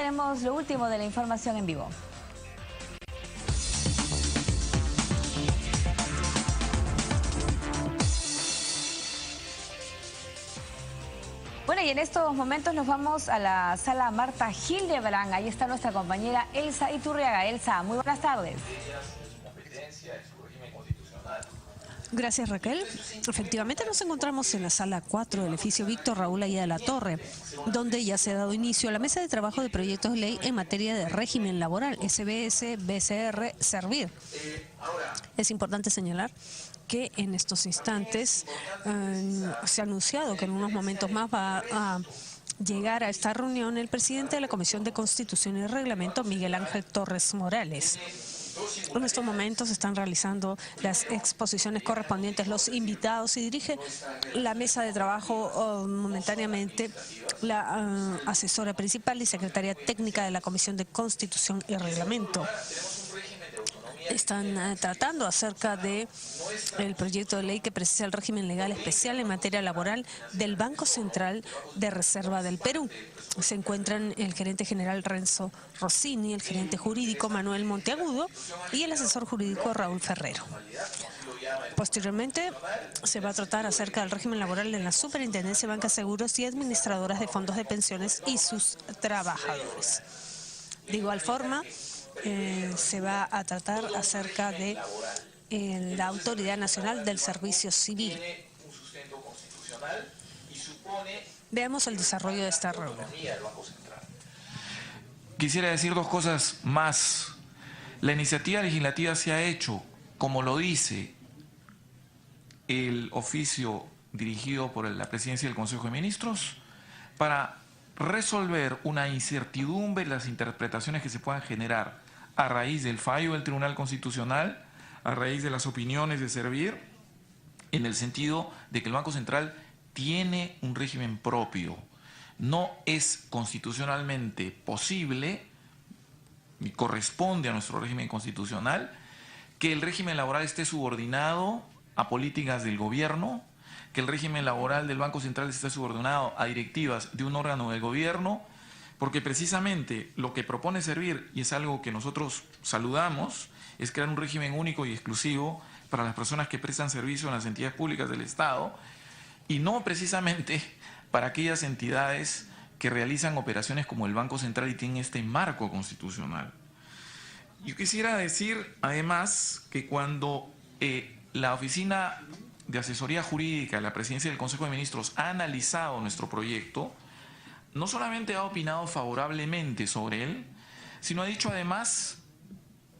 Tenemos lo último de la información en vivo. Bueno, y en estos momentos nos vamos a la sala Marta Hildebrand. Ahí está nuestra compañera Elsa Iturriaga. Elsa, muy buenas tardes. Gracias, Raquel. Efectivamente nos encontramos en la sala 4 del edificio Víctor Raúl Aya de la Torre, donde ya se ha dado inicio a la mesa de trabajo de proyectos de ley en materia de régimen laboral, SBS, BCR, Servir. Es importante señalar que en estos instantes se ha anunciado que en unos momentos más va a llegar a esta reunión el presidente de la Comisión de Constitución y Reglamento, Miguel Ángel Torres Morales. En estos momentos se están realizando las exposiciones correspondientes los invitados y dirige la mesa de trabajo momentáneamente la asesora principal y secretaria técnica de la Comisión de Constitución y Reglamento. Están tratando acerca de el proyecto de ley que precisa el régimen legal especial en materia laboral del Banco Central de Reserva del Perú. Se encuentran el gerente general Renzo Rossini, el gerente jurídico Manuel Monteagudo y el asesor jurídico Raúl Ferrero. Posteriormente se va a tratar acerca del régimen laboral de la Superintendencia de Bancas, Seguros y Administradoras de Fondos de Pensiones y sus trabajadores. De igual forma, se va a tratar acerca de la Autoridad Nacional del Servicio Civil. Veamos el desarrollo de esta reunión. Quisiera decir dos cosas más. La iniciativa legislativa se ha hecho, como lo dice el oficio dirigido por la Presidencia del Consejo de Ministros, para resolver una incertidumbre en las interpretaciones que se puedan generar a raíz del fallo del Tribunal Constitucional, a raíz de las opiniones de Servir, en el sentido de que el Banco Central tiene un régimen propio. No es constitucionalmente posible, y corresponde a nuestro régimen constitucional, que el régimen laboral esté subordinado a políticas del gobierno, que el régimen laboral del Banco Central esté subordinado a directivas de un órgano del gobierno, porque precisamente lo que propone Servir, y es algo que nosotros saludamos, es crear un régimen único y exclusivo para las personas que prestan servicio en las entidades públicas del Estado, y no precisamente para aquellas entidades que realizan operaciones como el Banco Central y tienen este marco constitucional. Yo quisiera decir, además, que cuando la Oficina de Asesoría Jurídica de la Presidencia del Consejo de Ministros ha analizado nuestro proyecto, no solamente ha opinado favorablemente sobre él, sino ha dicho además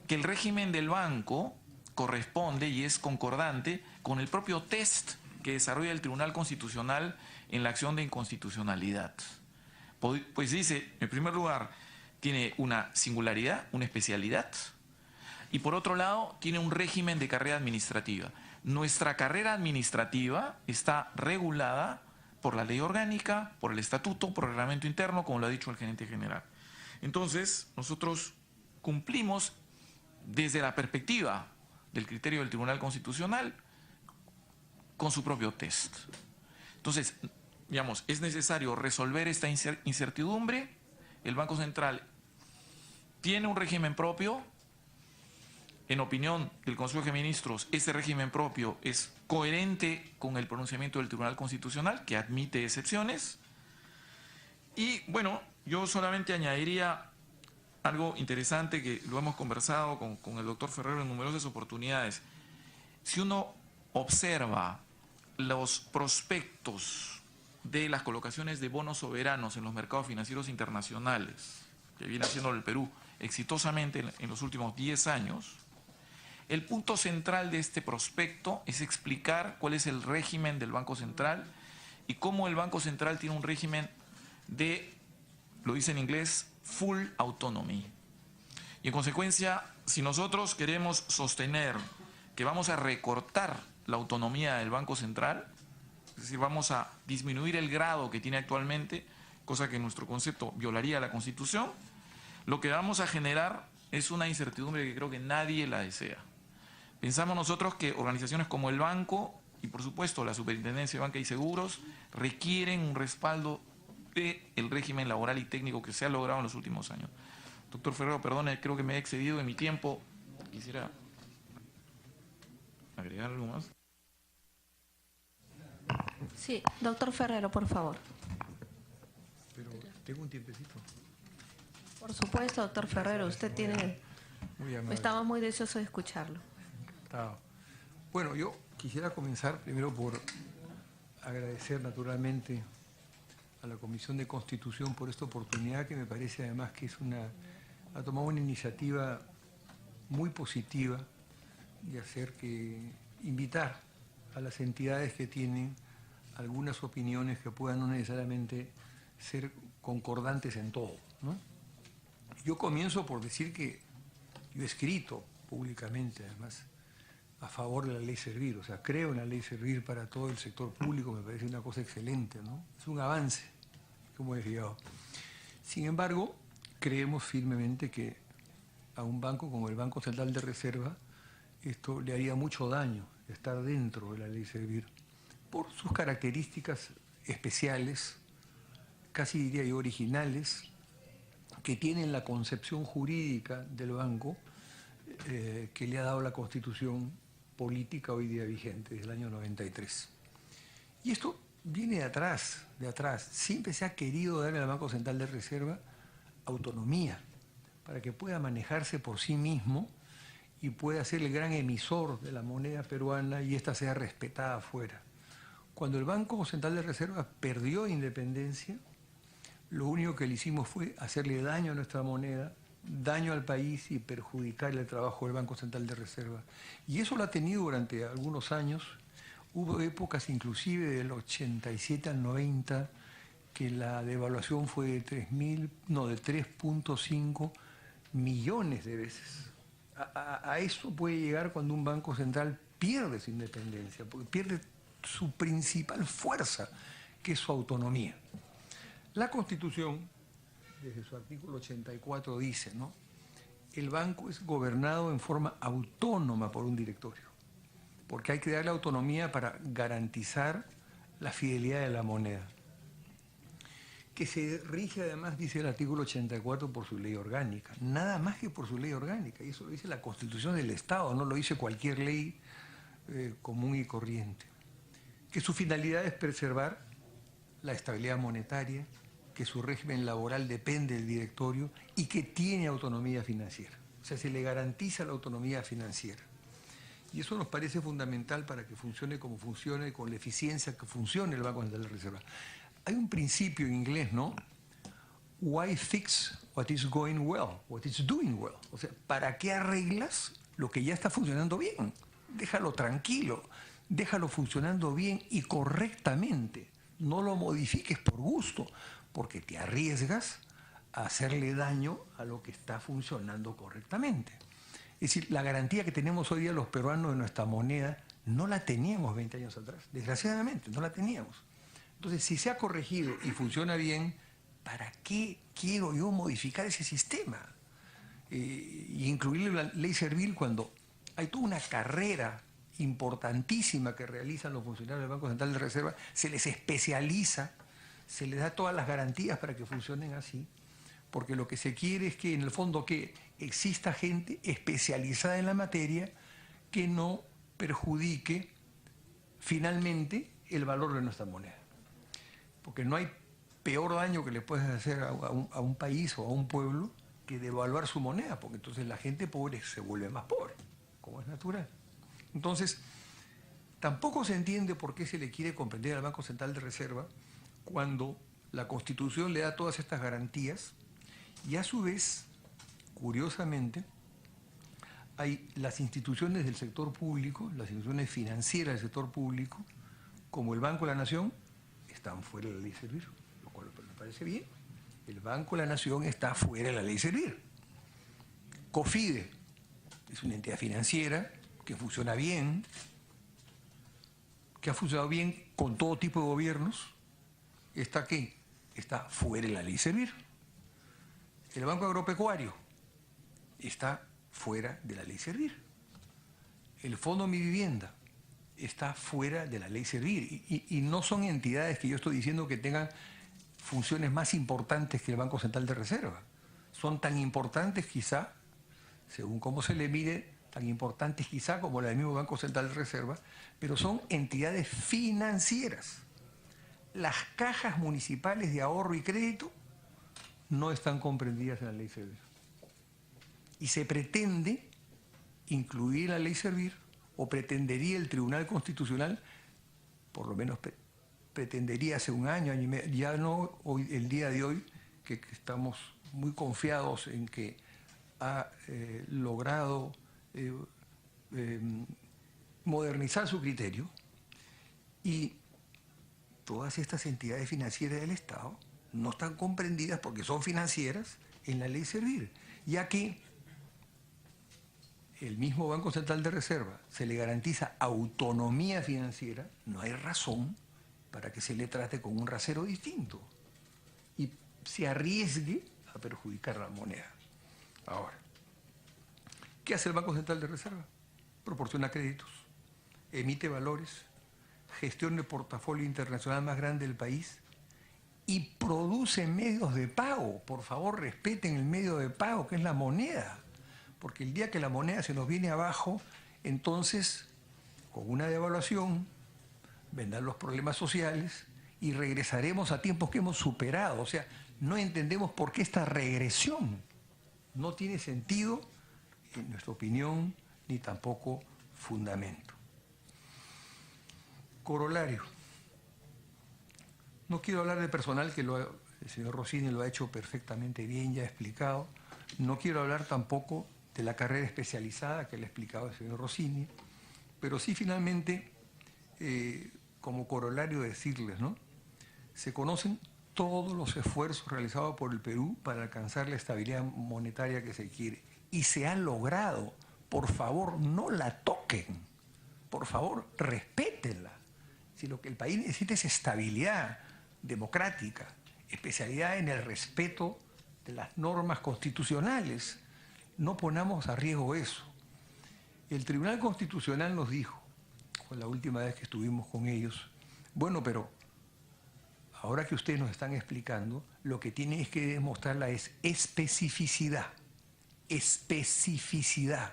que el régimen del banco corresponde y es concordante con el propio test que desarrolla el Tribunal Constitucional en la acción de inconstitucionalidad. Pues dice, en primer lugar, tiene una singularidad, una especialidad, y por otro lado, tiene un régimen de carrera administrativa. Nuestra carrera administrativa está regulada por la ley orgánica, por el estatuto, por el reglamento interno, como lo ha dicho el gerente general. Entonces, nosotros cumplimos desde la perspectiva del criterio del Tribunal Constitucional con su propio test. Entonces, digamos, es necesario resolver esta incertidumbre. El Banco Central tiene un régimen propio. En opinión del Consejo de Ministros, este régimen propio es coherente con el pronunciamiento del Tribunal Constitucional, que admite excepciones. Y bueno, yo solamente añadiría algo interesante que lo hemos conversado con el doctor Ferrero en numerosas oportunidades. Si uno observa los prospectos de las colocaciones de bonos soberanos en los mercados financieros internacionales, que viene haciendo el Perú exitosamente en los últimos 10 años, el punto central de este prospecto es explicar cuál es el régimen del Banco Central y cómo el Banco Central tiene un régimen de, lo dice en inglés, full autonomy. Y en consecuencia, si nosotros queremos sostener que vamos a recortar la autonomía del Banco Central, es decir, vamos a disminuir el grado que tiene actualmente, cosa que en nuestro concepto violaría la Constitución, lo que vamos a generar es una incertidumbre que creo que nadie la desea. Pensamos nosotros que organizaciones como el banco y por supuesto la Superintendencia de Banca y Seguros requieren un respaldo del régimen laboral y técnico que se ha logrado en los últimos años. Doctor Ferrero, perdone, creo que me he excedido en mi tiempo. Quisiera agregar algo más. Sí, doctor Ferrero, por favor. Pero tengo un tiempecito. Por supuesto, doctor Ferrero, usted tiene... Muy amable. Estamos muy deseosos de escucharlo. Bueno, yo quisiera comenzar primero por agradecer naturalmente a la Comisión de Constitución por esta oportunidad, que me parece además que ha tomado una iniciativa muy positiva de invitar a las entidades que tienen algunas opiniones que puedan no necesariamente ser concordantes en todo, ¿no? Yo comienzo por decir que yo he escrito públicamente, además, a favor de la ley Servir, o sea, creo en la ley Servir para todo el sector público, me parece una cosa excelente, ¿no? Es un avance, como he llegado. Sin embargo, creemos firmemente que a un banco como el Banco Central de Reserva esto le haría mucho daño estar dentro de la ley Servir por sus características especiales, casi diría yo originales, que tienen la concepción jurídica del banco que le ha dado la Constitución política hoy día vigente, desde el año 93. Y esto viene de atrás. Siempre se ha querido darle al Banco Central de Reserva autonomía para que pueda manejarse por sí mismo y pueda ser el gran emisor de la moneda peruana y ésta sea respetada afuera. Cuando el Banco Central de Reserva perdió independencia, lo único que le hicimos fue hacerle daño a nuestra moneda, daño al país y perjudicar el trabajo del Banco Central de Reserva. Y eso lo ha tenido durante algunos años. Hubo épocas inclusive del 87 al 90 que la devaluación fue de 3.5 millones de veces. A eso puede llegar cuando un Banco Central pierde su independencia, porque pierde su principal fuerza, que es su autonomía. La Constitución, desde su artículo 84, dice, ¿no? El banco es gobernado en forma autónoma por un directorio, porque hay que darle autonomía para garantizar la fidelidad de la moneda, que se rige además, dice el artículo 84, por su ley orgánica, nada más que por su ley orgánica, y eso lo dice la Constitución del Estado, no lo dice cualquier ley común y corriente, que su finalidad es preservar la estabilidad monetaria, que su régimen laboral depende del directorio y que tiene autonomía financiera. O sea, se le garantiza la autonomía financiera. Y eso nos parece fundamental para que funcione como funcione, con la eficiencia que funcione el Banco Central de Reserva. Hay un principio en inglés, ¿no? Why fix what is going well, what is doing well? O sea, ¿para qué arreglas lo que ya está funcionando bien? Déjalo tranquilo, déjalo funcionando bien y correctamente. No lo modifiques por gusto, porque te arriesgas a hacerle daño a lo que está funcionando correctamente. Es decir, la garantía que tenemos hoy día los peruanos de nuestra moneda no la teníamos 20 años atrás. Desgraciadamente, no la teníamos. Entonces, si se ha corregido y funciona bien, ¿para qué quiero yo modificar ese sistema? Y incluirle la ley Servil cuando hay toda una carrera importantísima que realizan los funcionarios del Banco Central de Reserva, se les especializa, se les da todas las garantías para que funcionen así, porque lo que se quiere es que en el fondo que exista gente especializada en la materia que no perjudique finalmente el valor de nuestra moneda. Porque no hay peor daño que le puedes hacer a un país o a un pueblo que devaluar su moneda, porque entonces la gente pobre se vuelve más pobre, como es natural. Entonces, tampoco se entiende por qué se le quiere comprender al Banco Central de Reserva cuando la Constitución le da todas estas garantías y a su vez, curiosamente, hay las instituciones del sector público, las instituciones financieras del sector público, como el Banco de la Nación, están fuera de la ley Servir, lo cual me parece bien. El Banco de la Nación está fuera de la ley Servir. COFIDE es una entidad financiera que funciona bien, que ha funcionado bien con todo tipo de gobiernos. ¿Está qué? Está fuera de la ley Servir. El Banco Agropecuario está fuera de la ley Servir. El Fondo Mi Vivienda está fuera de la ley Servir. Y no son entidades que yo estoy diciendo que tengan funciones más importantes que el Banco Central de Reserva. Son tan importantes quizá, según cómo se le mide, tan importantes quizá como la del mismo Banco Central de Reserva, pero son entidades financieras. Las cajas municipales de ahorro y crédito no están comprendidas en la Ley Servir. Y se pretende incluir la Ley Servir, o pretendería el Tribunal Constitucional, por lo menos pretendería hace un año y medio, ya no hoy, el día de hoy, que estamos muy confiados en que ha logrado modernizar su criterio, y todas estas entidades financieras del Estado no están comprendidas porque son financieras en la Ley Servir, ya que el mismo Banco Central de Reserva se le garantiza autonomía financiera, no hay razón para que se le trate con un rasero distinto y se arriesgue a perjudicar la moneda. Ahora, ¿qué hace el Banco Central de Reserva? Proporciona créditos, emite valores, gestiona el portafolio internacional más grande del país y produce medios de pago. Por favor, respeten el medio de pago, que es la moneda, porque el día que la moneda se nos viene abajo, entonces, con una devaluación, vendrán los problemas sociales y regresaremos a tiempos que hemos superado. O sea, no entendemos por qué esta regresión no tiene sentido, en nuestra opinión, ni tampoco fundamento. Corolario. No quiero hablar de personal, que el señor Rossini lo ha hecho perfectamente bien, ya ha explicado. No quiero hablar tampoco de la carrera especializada que le ha explicado el señor Rossini, pero sí finalmente, como corolario decirles, ¿no? Se conocen todos los esfuerzos realizados por el Perú para alcanzar la estabilidad monetaria que se quiere, y se ha logrado. Por favor, no la toquen, por favor, respétenla. Si lo que el país necesita es estabilidad democrática, especialidad en el respeto de las normas constitucionales, no ponamos a riesgo eso. El Tribunal Constitucional nos dijo, con la última vez que estuvimos con ellos, bueno, pero ahora que ustedes nos están explicando, lo que tienen es que demostrarla es especificidad. Especificidad.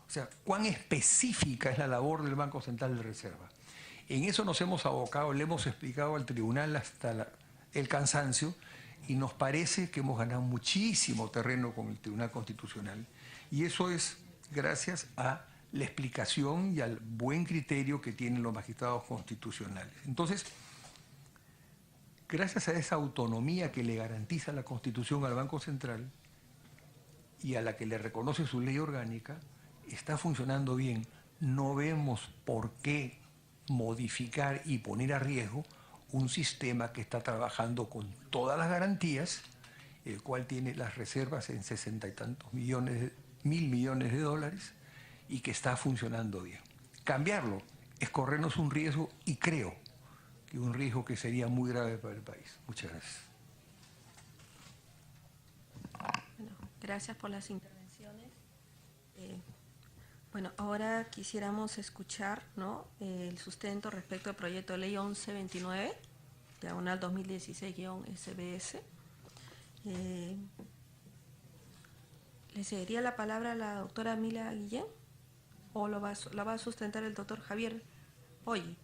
O sea, cuán específica es la labor del Banco Central de Reserva. En eso nos hemos abocado, le hemos explicado al tribunal hasta el cansancio, y nos parece que hemos ganado muchísimo terreno con el Tribunal Constitucional. Y eso es gracias a la explicación y al buen criterio que tienen los magistrados constitucionales. Entonces, gracias a esa autonomía que le garantiza la Constitución al Banco Central y a la que le reconoce su ley orgánica, está funcionando bien. No vemos por qué modificar y poner a riesgo un sistema que está trabajando con todas las garantías, el cual tiene las reservas en 60 y tantos millones, mil millones de dólares, y que está funcionando bien. Cambiarlo es corrernos un riesgo, y creo que un riesgo que sería muy grave para el país. Muchas gracias. Bueno, gracias por las intervenciones. Bueno, ahora quisiéramos escuchar, ¿no?, el sustento respecto al proyecto de ley 1129, diagonal 2016-SBS. ¿Le cedería la palabra a la doctora Mila Guillén o la va a sustentar el doctor Javier Oye,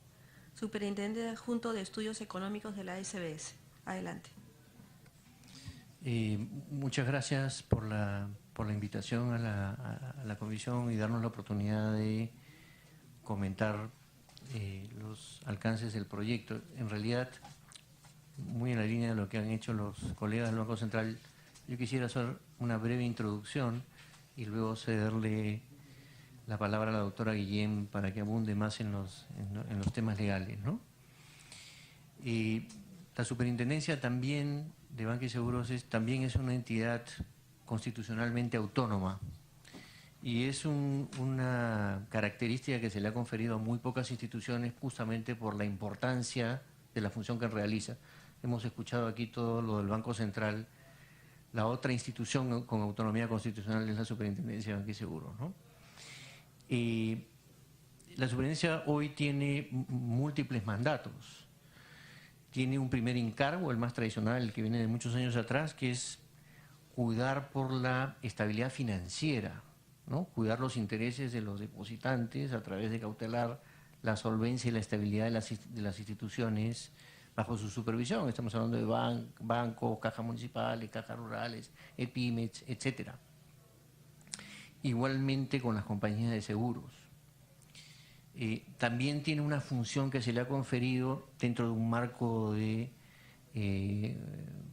superintendente adjunto de estudios económicos de la SBS? Adelante. Muchas gracias por la invitación a la comisión y darnos la oportunidad de comentar los alcances del proyecto. En realidad, muy en la línea de lo que han hecho los colegas del Banco Central, yo quisiera hacer una breve introducción y luego cederle la palabra a la doctora Guillén para que abunde más en los temas legales, ¿no? La superintendencia también de Banca y Seguros también es una entidad constitucionalmente autónoma, y es una característica que se le ha conferido a muy pocas instituciones justamente por la importancia de la función que realiza. Hemos escuchado aquí todo lo del Banco Central. La otra institución con autonomía constitucional es la Superintendencia de Banca y Seguros, ¿no? La superintendencia hoy tiene múltiples mandatos. tiene un primer encargo, el más tradicional, el que viene de muchos años atrás, que es cuidar por la estabilidad financiera, ¿no? Cuidar los intereses de los depositantes a través de cautelar la solvencia y la estabilidad de las instituciones bajo su supervisión. Estamos hablando de bancos, cajas municipales, cajas rurales, EPIMES, etcétera. Igualmente con las compañías de seguros. También tiene una función que se le ha conferido dentro de un marco de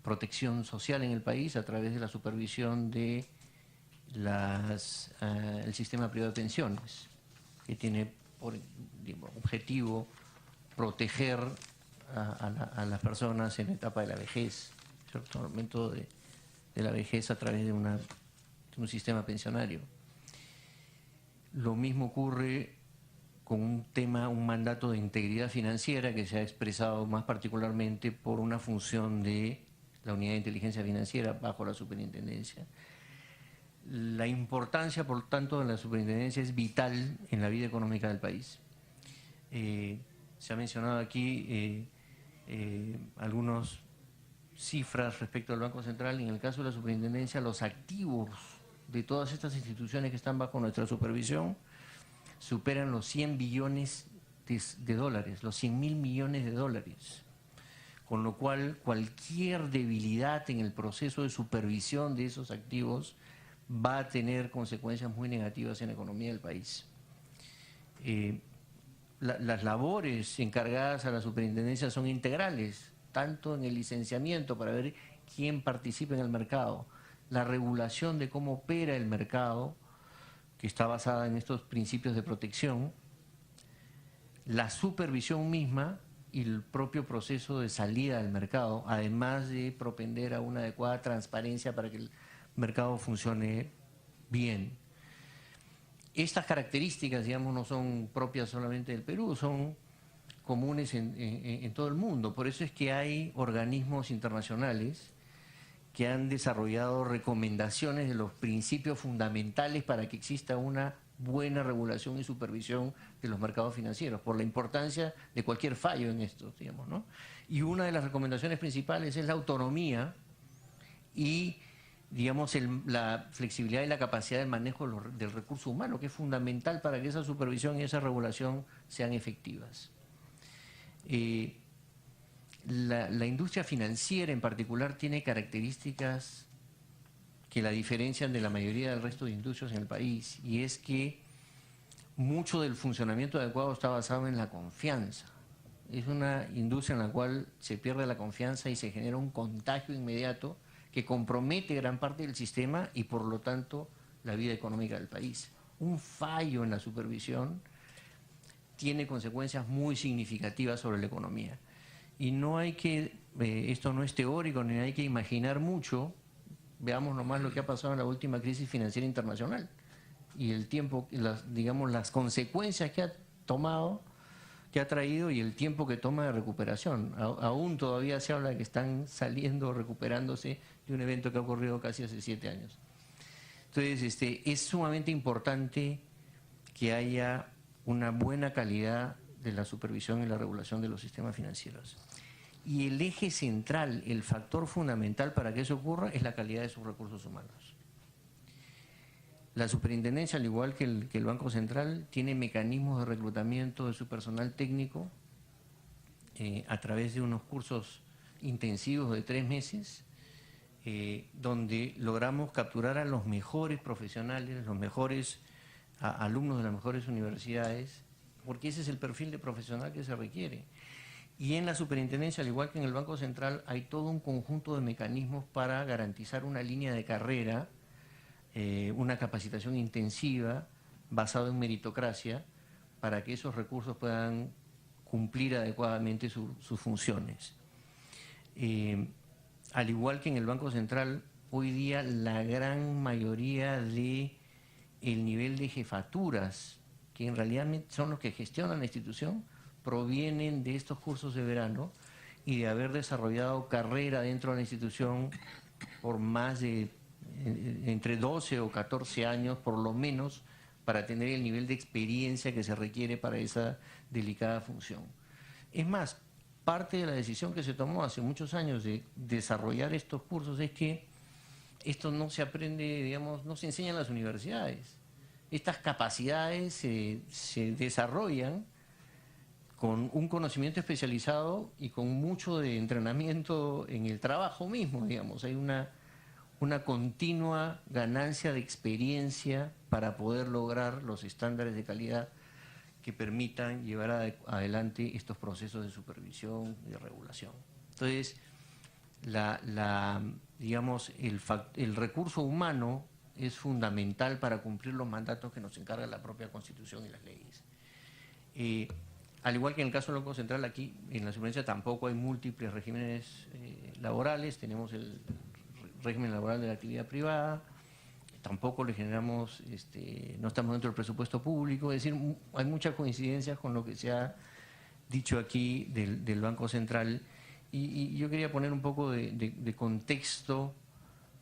protección social en el país a través de la supervisión de el sistema privado de pensiones, que tiene por objetivo proteger a las personas en la etapa de la vejez, ¿cierto? El momento de la vejez a través de un sistema pensionario. Lo mismo ocurre con un mandato de integridad financiera que se ha expresado más particularmente por una función de la Unidad de Inteligencia Financiera bajo la Superintendencia. La importancia, por tanto, de la Superintendencia es vital en la vida económica del país. Se ha mencionado aquí algunas cifras respecto al Banco Central. En el caso de la Superintendencia, los activos de todas estas instituciones que están bajo nuestra supervisión superan los 100 billones de dólares, los 100.000 millones de dólares. Con lo cual, cualquier debilidad en el proceso de supervisión de esos activos va a tener consecuencias muy negativas en la economía del país. Las labores encargadas a la superintendencia son integrales, tanto en el licenciamiento para ver quién participa en el mercado, la regulación de cómo opera el mercado, que está basada en estos principios de protección, la supervisión misma y el propio proceso de salida del mercado, además de propender a una adecuada transparencia para que el mercado funcione bien. Estas características, digamos, no son propias solamente del Perú, son comunes en todo el mundo. Por eso es que hay organismos internacionales que han desarrollado recomendaciones de los principios fundamentales para que exista una buena regulación y supervisión de los mercados financieros, por la importancia de cualquier fallo en esto, digamos, ¿no? Y una de las recomendaciones principales es la autonomía y, digamos, la flexibilidad y la capacidad de manejo del recurso humano, que es fundamental para que esa supervisión y esa regulación sean efectivas. La industria financiera en particular tiene características que la diferencian de la mayoría del resto de industrias en el país, y es que mucho del funcionamiento adecuado está basado en la confianza. Es una industria en la cual se pierde la confianza y se genera un contagio inmediato que compromete gran parte del sistema y por lo tanto la vida económica del país. Un fallo en la supervisión tiene consecuencias muy significativas sobre la economía. Y no hay que, esto no es teórico, ni hay que imaginar mucho. Veamos nomás lo que ha pasado en la última crisis financiera internacional y el tiempo, digamos, las consecuencias que ha traído y el tiempo que toma de recuperación. Aún todavía se habla de que están saliendo, recuperándose de un evento que ha ocurrido casi hace 7 años. Entonces, es sumamente importante que haya una buena calidad de la supervisión y la regulación de los sistemas financieros. Y el eje central, el factor fundamental para que eso ocurra es la calidad de sus recursos humanos. La superintendencia, al igual que el Banco Central, tiene mecanismos de reclutamiento de su personal técnico a través de unos cursos intensivos de 3 meses, donde logramos capturar a los mejores profesionales, los mejores alumnos de las mejores universidades, porque ese es el perfil de profesional que se requiere. Y en la superintendencia, al igual que en el Banco Central, hay todo un conjunto de mecanismos para garantizar una línea de carrera, una capacitación intensiva basada en meritocracia, para que esos recursos puedan cumplir adecuadamente sus funciones. Al igual que en el Banco Central, hoy día la gran mayoría del nivel de jefaturas, que en realidad son los que gestionan la institución, provienen de estos cursos de verano y de haber desarrollado carrera dentro de la institución por más de entre 12 o 14 años por lo menos, para tener el nivel de experiencia que se requiere para esa delicada función. Es más, parte de la decisión que se tomó hace muchos años de desarrollar estos cursos es que esto no se aprende, digamos, no se enseña en las universidades. Estas capacidades se desarrollan con un conocimiento especializado y con mucho de entrenamiento en el trabajo mismo, digamos. Hay una continua ganancia de experiencia para poder lograr los estándares de calidad que permitan llevar adelante estos procesos de supervisión y de regulación. Entonces, digamos, el recurso humano es fundamental para cumplir los mandatos que nos encarga la propia Constitución y las leyes. Al igual que en el caso del Banco Central, aquí en la superintendencia tampoco hay múltiples regímenes laborales, tenemos el régimen laboral de la actividad privada, tampoco le generamos, no estamos dentro del presupuesto público, es decir, hay muchas coincidencias con lo que se ha dicho aquí del Banco Central, y yo quería poner un poco de contexto,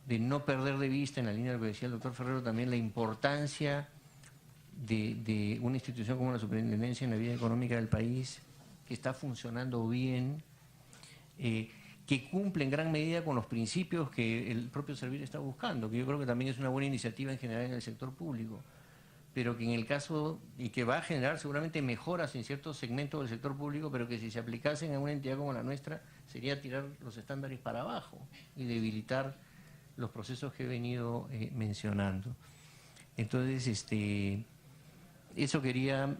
de no perder de vista, en la línea de lo que decía el doctor Ferrero, también la importancia de una institución como la Superintendencia en la vida económica del país, que está funcionando bien, que cumple en gran medida con los principios que el propio Servir está buscando, que yo creo que también es una buena iniciativa en general en el sector público, pero que en el caso, y que va a generar seguramente mejoras en ciertos segmentos del sector público, pero que si se aplicasen a una entidad como la nuestra, sería tirar los estándares para abajo y debilitar los procesos que he venido mencionando. Entonces, eso quería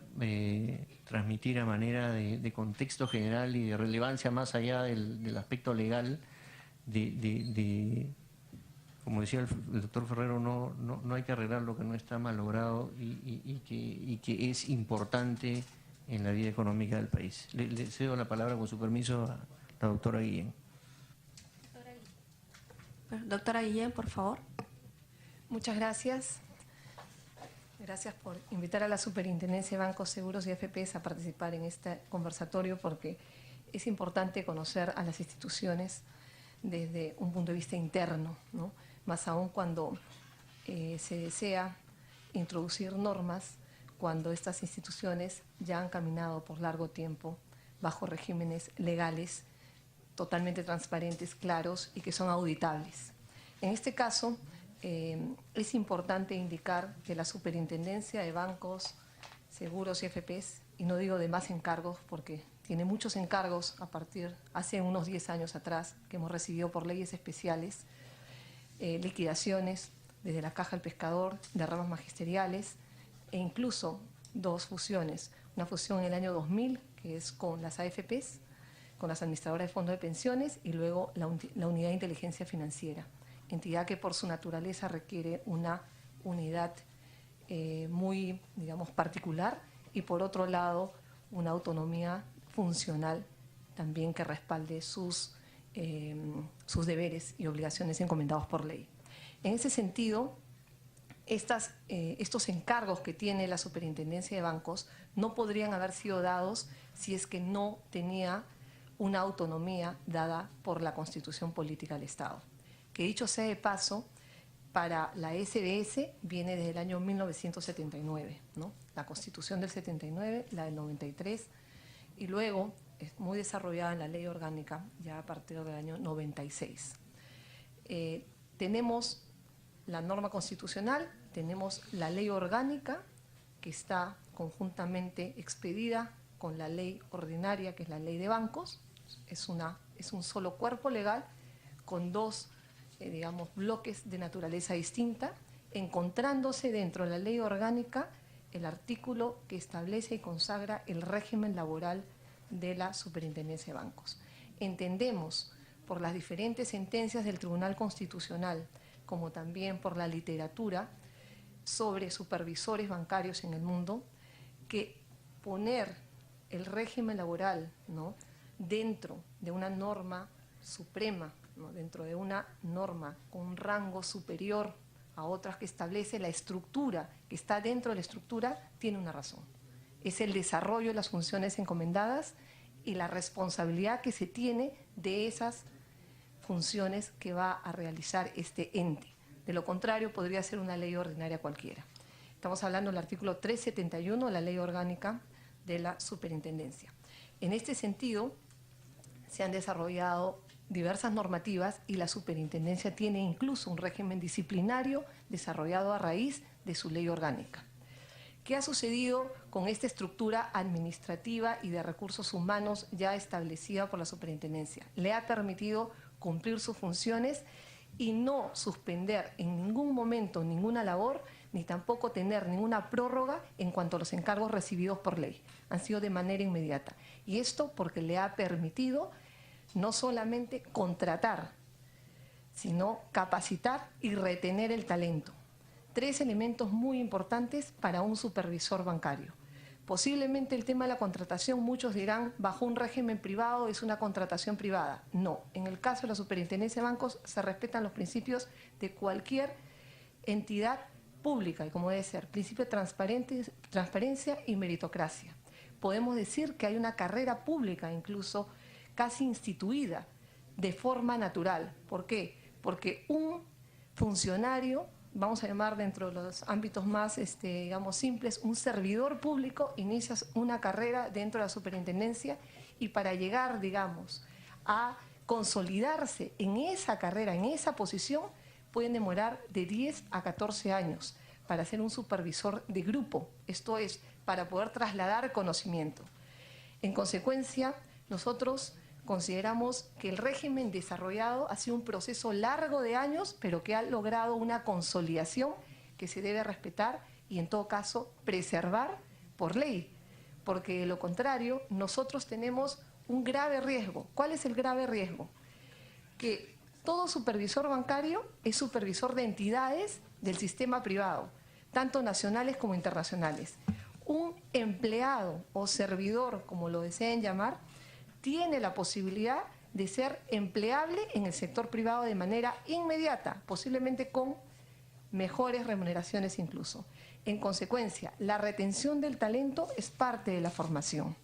transmitir a manera de contexto general y de relevancia más allá del aspecto legal, como decía el doctor Ferrero, no hay que arreglar lo que no está malogrado y que es importante en la vida económica del país. Le cedo la palabra, con su permiso, a la doctora Guillén. Doctora Guillén, por favor. Muchas gracias. Gracias por invitar a la Superintendencia de Bancos, Seguros y AFPs a participar en este conversatorio, porque es importante conocer a las instituciones desde un punto de vista interno, ¿no? Más aún cuando se desea introducir normas, cuando estas instituciones ya han caminado por largo tiempo bajo regímenes legales totalmente transparentes, claros y que son auditables. En este caso, es importante indicar que la Superintendencia de Bancos, Seguros y AFPs, y no digo de más encargos porque tiene muchos encargos a partir, hace unos 10 años atrás, que hemos recibido por leyes especiales, liquidaciones desde la Caja del Pescador, de ramas magisteriales, e incluso 2 fusiones. Una fusión en el año 2000, que es con las AFPs, con las administradoras de fondos de pensiones, y luego la Unidad de Inteligencia Financiera, entidad que por su naturaleza requiere una unidad muy, digamos, particular, y por otro lado una autonomía funcional también que respalde sus deberes y obligaciones encomendados por ley. En ese sentido, estos encargos que tiene la Superintendencia de Bancos no podrían haber sido dados si es que no tenía una autonomía dada por la Constitución Política del Estado. Que dicho sea de paso, para la SBS viene desde el año 1979, ¿no? La Constitución del 79, la del 93, y luego es muy desarrollada en la Ley Orgánica ya a partir del año 96. Tenemos la norma constitucional, tenemos la Ley Orgánica, que está conjuntamente expedida con la Ley Ordinaria, que es la Ley de Bancos. Es un solo cuerpo legal con 2 digamos, bloques de naturaleza distinta, encontrándose dentro de la Ley Orgánica el artículo que establece y consagra el régimen laboral de la Superintendencia de Bancos. Entendemos, por las diferentes sentencias del Tribunal Constitucional, como también por la literatura sobre supervisores bancarios en el mundo, que poner el régimen laboral, ¿no?, dentro de una norma suprema, ¿no?, dentro de una norma con un rango superior a otras que establece la estructura, que está dentro de la estructura, tiene una razón. Es el desarrollo de las funciones encomendadas y la responsabilidad que se tiene de esas funciones que va a realizar este ente. De lo contrario, podría ser una ley ordinaria cualquiera. Estamos hablando del artículo 371 de la Ley Orgánica de la Superintendencia. En este sentido, se han desarrollado diversas normativas y la superintendencia tiene incluso un régimen disciplinario desarrollado a raíz de su ley orgánica. ¿Qué ha sucedido con esta estructura administrativa y de recursos humanos ya establecida por la superintendencia? Le ha permitido cumplir sus funciones y no suspender en ningún momento ninguna labor, ni tampoco tener ninguna prórroga en cuanto a los encargos recibidos por ley. Han sido de manera inmediata. Y esto porque le ha permitido no solamente contratar, sino capacitar y retener el talento. 3 elementos muy importantes para un supervisor bancario. Posiblemente el tema de la contratación, muchos dirán, bajo un régimen privado es una contratación privada. No, en el caso de la Superintendencia de Bancos se respetan los principios de cualquier entidad pública, y como debe ser, principio de transparencia y meritocracia. Podemos decir que hay una carrera pública, incluso casi instituida, de forma natural. ¿Por qué? Porque un funcionario, vamos a llamar dentro de los ámbitos más, digamos, simples, un servidor público inicia una carrera dentro de la superintendencia y para llegar, digamos, a consolidarse en esa carrera, en esa posición, pueden demorar de 10 a 14 años para ser un supervisor de grupo, esto es, para poder trasladar conocimiento. En consecuencia, nosotros consideramos que el régimen desarrollado ha sido un proceso largo de años, pero que ha logrado una consolidación que se debe respetar y, en todo caso, preservar por ley, porque de lo contrario, nosotros tenemos un grave riesgo. ¿Cuál es el grave riesgo? Que todo supervisor bancario es supervisor de entidades del sistema privado, tanto nacionales como internacionales. Un empleado o servidor, como lo deseen llamar, tiene la posibilidad de ser empleable en el sector privado de manera inmediata, posiblemente con mejores remuneraciones incluso. En consecuencia, la retención del talento es parte de la formación.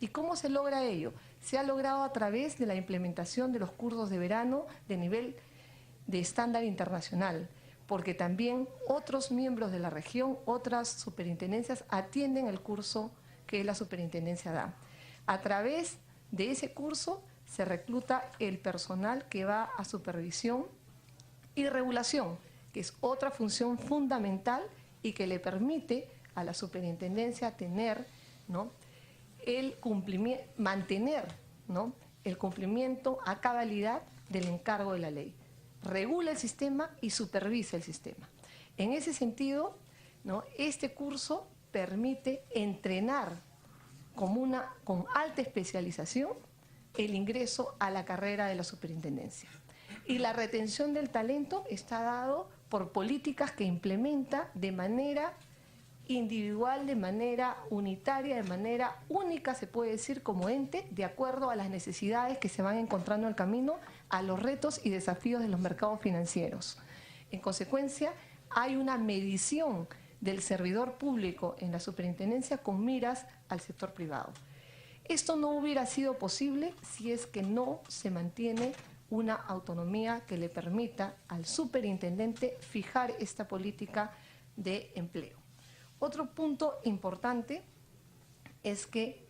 ¿Y cómo se logra ello? Se ha logrado a través de la implementación de los cursos de verano de nivel de estándar internacional, porque también otros miembros de la región, otras superintendencias atienden el curso que la superintendencia da. A través de ese curso se recluta el personal que va a supervisión y regulación, que es otra función fundamental y que le permite a la superintendencia tener, ¿no?, el cumplimiento, mantener, ¿no?, el cumplimiento a cabalidad del encargo de la ley. Regula el sistema y supervisa el sistema. En ese sentido, ¿no?, este curso permite entrenar con alta especialización el ingreso a la carrera de la superintendencia. Y la retención del talento está dado por políticas que implementa de manera individual, de manera unitaria, de manera única, se puede decir, como ente, de acuerdo a las necesidades que se van encontrando en el camino, a los retos y desafíos de los mercados financieros. En consecuencia, hay una medición del servidor público en la superintendencia con miras al sector privado. Esto no hubiera sido posible si es que no se mantiene una autonomía que le permita al superintendente fijar esta política de empleo. Otro punto importante es que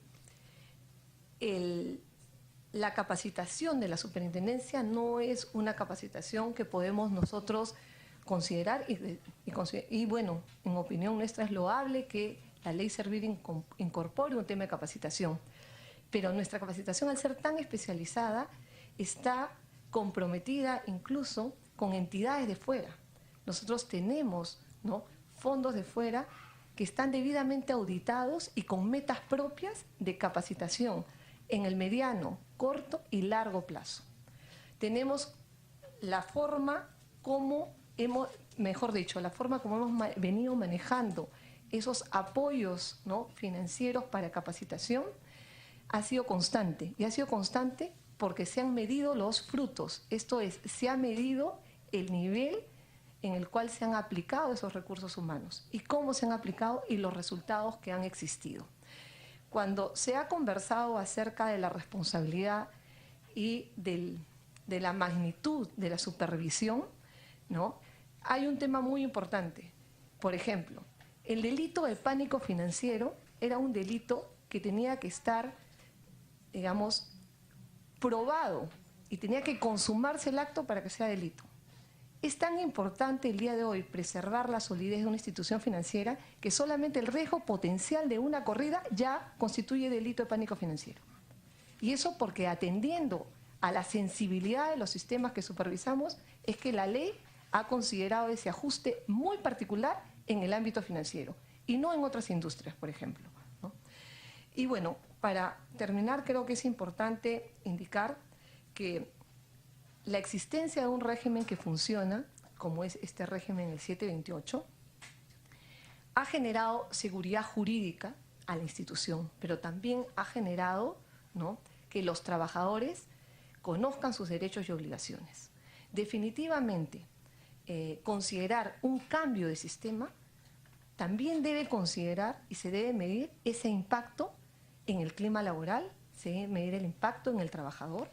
la capacitación de la superintendencia no es una capacitación que podemos nosotros considerar y bueno, en opinión nuestra es loable que la ley Servir incorpore un tema de capacitación, pero nuestra capacitación, al ser tan especializada, está comprometida incluso con entidades de fuera. Nosotros tenemos, ¿no?, fondos de fuera que están debidamente auditados y con metas propias de capacitación en el mediano, corto y largo plazo. Tenemos la forma como hemos venido manejando esos apoyos, ¿no?, financieros para capacitación, ha sido constante. Y ha sido constante porque se han medido los frutos. Esto es, se ha medido el nivel en el cual se han aplicado esos recursos humanos y cómo se han aplicado y los resultados que han existido. Cuando se ha conversado acerca de la responsabilidad y de la magnitud de la supervisión, ¿no?, hay un tema muy importante. Por ejemplo, el delito de pánico financiero era un delito que tenía que estar, digamos, probado y tenía que consumarse el acto para que sea delito. Es tan importante el día de hoy preservar la solidez de una institución financiera que solamente el riesgo potencial de una corrida ya constituye delito de pánico financiero. Y eso porque atendiendo a la sensibilidad de los sistemas que supervisamos es que la ley ha considerado ese ajuste muy particular en el ámbito financiero y no en otras industrias, por ejemplo, ¿no? Y bueno, para terminar, creo que es importante indicar que la existencia de un régimen que funciona, como es este régimen del 728, ha generado seguridad jurídica a la institución, pero también ha generado, ¿no?, que los trabajadores conozcan sus derechos y obligaciones. Definitivamente, considerar un cambio de sistema también debe considerar y se debe medir ese impacto en el clima laboral, se debe medir el impacto en el trabajador,